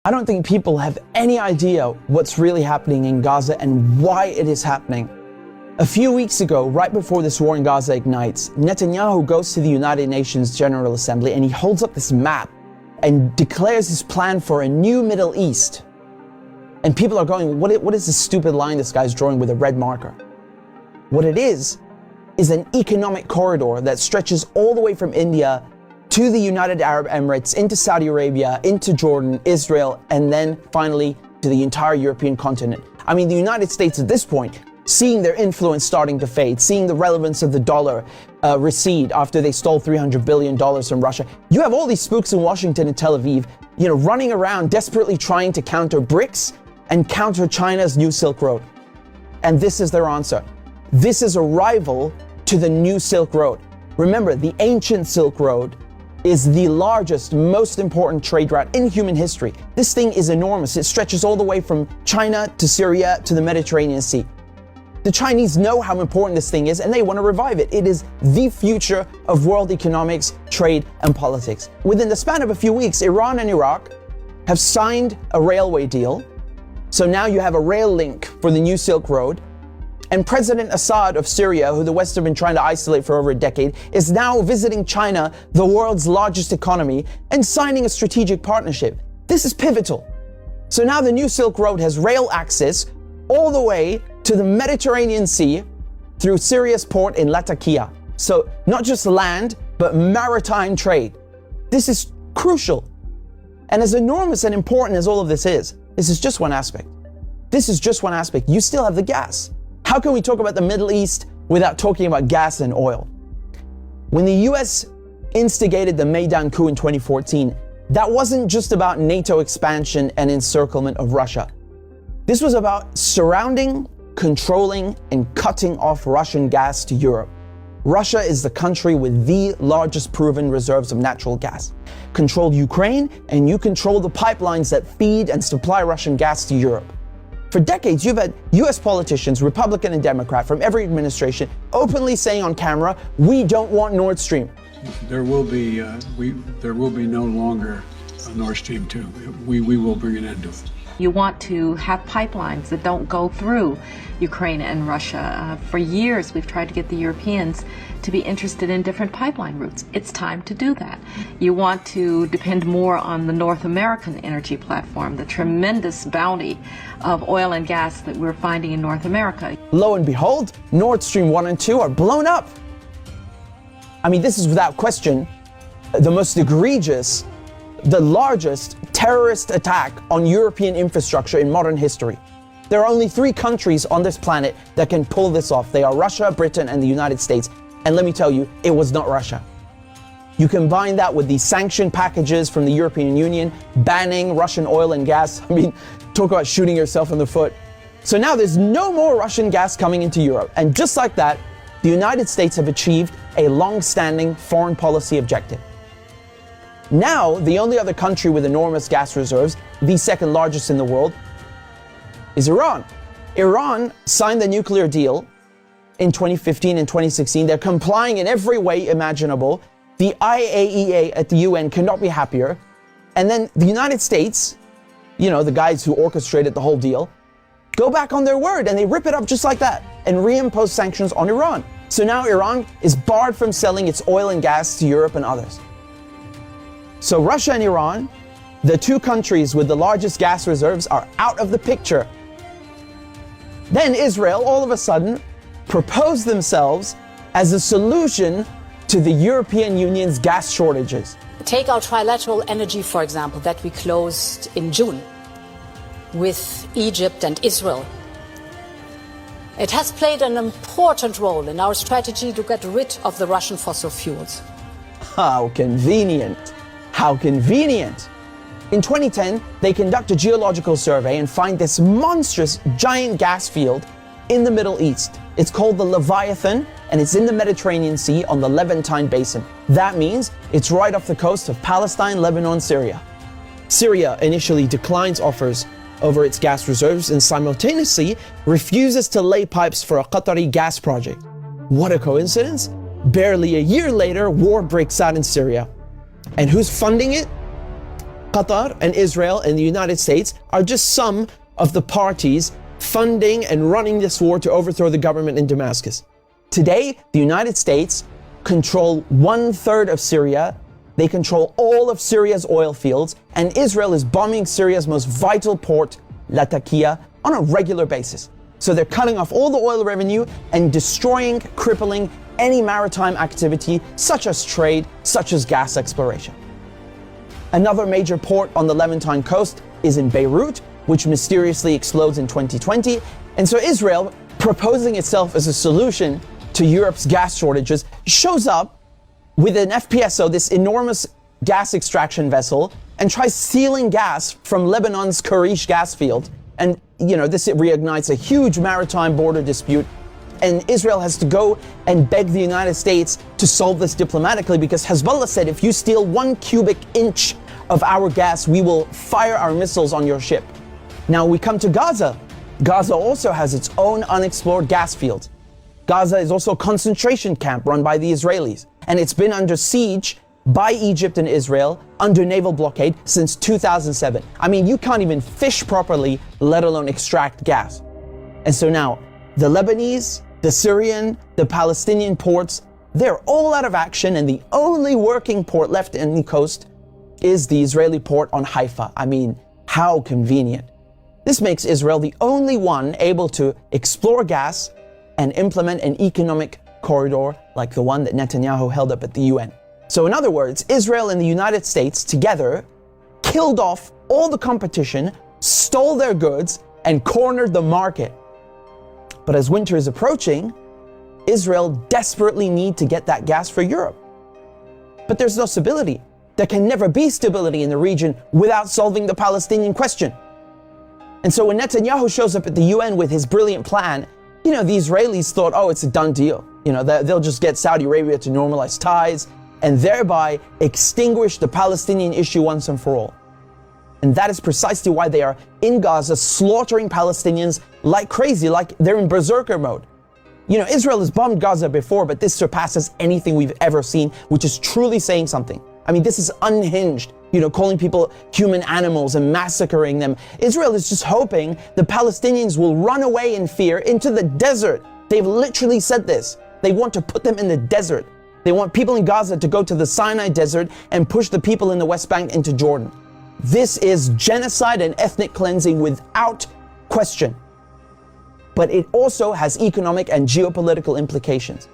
I don't think people have any idea what's really happening in Gaza and why it is happening. A few weeks ago, right before this war in Gaza ignites, Netanyahu goes to the United Nations General Assembly and he holds up this map and declares his plan for a new Middle East. And people are going, what is this stupid line this guy's drawing with a red marker? What it is an economic corridor that stretches all the way from India to the United Arab Emirates, into Saudi Arabia, into Jordan, Israel, and then finally to the entire European continent. I mean, the United States at this point, seeing their influence starting to fade, seeing the relevance of the dollar recede after they stole $300 billion from Russia. You have all these spooks in Washington and Tel Aviv, running around desperately trying to counter BRICS and counter China's new Silk Road. And this is their answer. This is a rival to the new Silk Road. Remember, the ancient Silk Road is the largest, most important trade route in human history. This thing is enormous. It stretches all the way from China to Syria to the Mediterranean Sea. The Chinese know how important this thing is and they want to revive it. It is the future of world economics, trade, and politics. Within the span of a few weeks, Iran and Iraq have signed a railway deal. So now you have a rail link for the new Silk Road. And President Assad of Syria, who the West have been trying to isolate for over a decade, is now visiting China, the world's largest economy, and signing a strategic partnership. This is pivotal. So now the new Silk Road has rail access all the way to the Mediterranean Sea through Syria's port in Latakia. So not just land, but maritime trade. This is crucial. And as enormous and important as all of this is just one aspect. This is just one aspect. You still have the gas. How can we talk about the Middle East without talking about gas and oil? When the US instigated the Maidan coup in 2014, that wasn't just about NATO expansion and encirclement of Russia. This was about surrounding, controlling, and cutting off Russian gas to Europe. Russia is the country with the largest proven reserves of natural gas. Control Ukraine, and you control the pipelines that feed and supply Russian gas to Europe. For decades, you've had US politicians, Republican and Democrat, from every administration, openly saying on camera, we don't want Nord Stream. There will be no longer a Nord Stream 2. We will bring an end to it. You want to have pipelines that don't go through Ukraine and Russia. For years, we've tried to get the Europeans to be interested in different pipeline routes. It's time to do that. You want to depend more on the North American energy platform, the tremendous bounty of oil and gas that we're finding in North America. Lo and behold, Nord Stream 1 and 2 are blown up. I mean, this is without question the most egregious, the largest terrorist attack on European infrastructure in modern history. There are only 3 countries on this planet that can pull this off. They are Russia, Britain, and the United States. And let me tell you, it was not Russia. You combine that with the sanction packages from the European Union, banning Russian oil and gas. I mean, talk about shooting yourself in the foot. So now there's no more Russian gas coming into Europe. And just like that, the United States have achieved a long-standing foreign policy objective. Now, the only other country with enormous gas reserves, the second largest in the world, is Iran. Iran signed the nuclear deal in 2015 and 2016. They're complying in every way imaginable. The IAEA at the UN cannot be happier. And then the United States, the guys who orchestrated the whole deal, go back on their word and they rip it up just like that and reimpose sanctions on Iran. So now Iran is barred from selling its oil and gas to Europe and others. So Russia and Iran, the 2 countries with the largest gas reserves, are out of the picture. Then Israel, all of a sudden, proposed themselves as a solution to the European Union's gas shortages. Take our trilateral energy, for example, that we closed in June with Egypt and Israel. It has played an important role in our strategy to get rid of the Russian fossil fuels. How convenient. How convenient. In 2010, they conduct a geological survey and find this monstrous giant gas field in the Middle East. It's called the Leviathan, and it's in the Mediterranean Sea on the Levantine Basin. That means it's right off the coast of Palestine, Lebanon, Syria. Syria initially declines offers over its gas reserves and simultaneously refuses to lay pipes for a Qatari gas project. What a coincidence! Barely a year later, war breaks out in Syria. And who's funding it? Qatar and Israel and the United States are just some of the parties funding and running this war to overthrow the government in Damascus. Today, the United States control 1/3 of Syria. They control all of Syria's oil fields, and Israel is bombing Syria's most vital port, Latakia, on a regular basis. So they're cutting off all the oil revenue and destroying, crippling any maritime activity, such as trade, such as gas exploration. Another major port on the Levantine coast is in Beirut, which mysteriously explodes in 2020. And so Israel, proposing itself as a solution to Europe's gas shortages, shows up with an FPSO, this enormous gas extraction vessel, and tries stealing gas from Lebanon's Karish gas field. And, this reignites a huge maritime border dispute. And Israel has to go and beg the United States to solve this diplomatically, because Hezbollah said, if you steal 1 cubic inch of our gas, we will fire our missiles on your ship. Now we come to Gaza. Gaza also has its own unexplored gas fields. Gaza is also a concentration camp run by the Israelis, and it's been under siege by Egypt and Israel under naval blockade since 2007. I mean, you can't even fish properly, let alone extract gas. And so now, the Lebanese, the Syrian, the Palestinian ports, they're all out of action, and the only working port left in the coast is the Israeli port on Haifa. I mean, how convenient. This makes Israel the only one able to explore gas and implement an economic corridor like the one that Netanyahu held up at the UN. So in other words, Israel and the United States together killed off all the competition, stole their goods, and cornered the market. But as winter is approaching, Israel desperately needs to get that gas for Europe. But there's no stability. There can never be stability in the region without solving the Palestinian question. And so when Netanyahu shows up at the UN with his brilliant plan, the Israelis thought, oh, it's a done deal. They'll just get Saudi Arabia to normalize ties and thereby extinguish the Palestinian issue once and for all. And that is precisely why they are in Gaza slaughtering Palestinians like crazy, like they're in berserker mode. Israel has bombed Gaza before, but this surpasses anything we've ever seen, which is truly saying something. I mean, this is unhinged, calling people human animals and massacring them. Israel is just hoping the Palestinians will run away in fear into the desert. They've literally said this. They want to put them in the desert. They want people in Gaza to go to the Sinai desert and push the people in the West Bank into Jordan. This is genocide and ethnic cleansing without question. But it also has economic and geopolitical implications.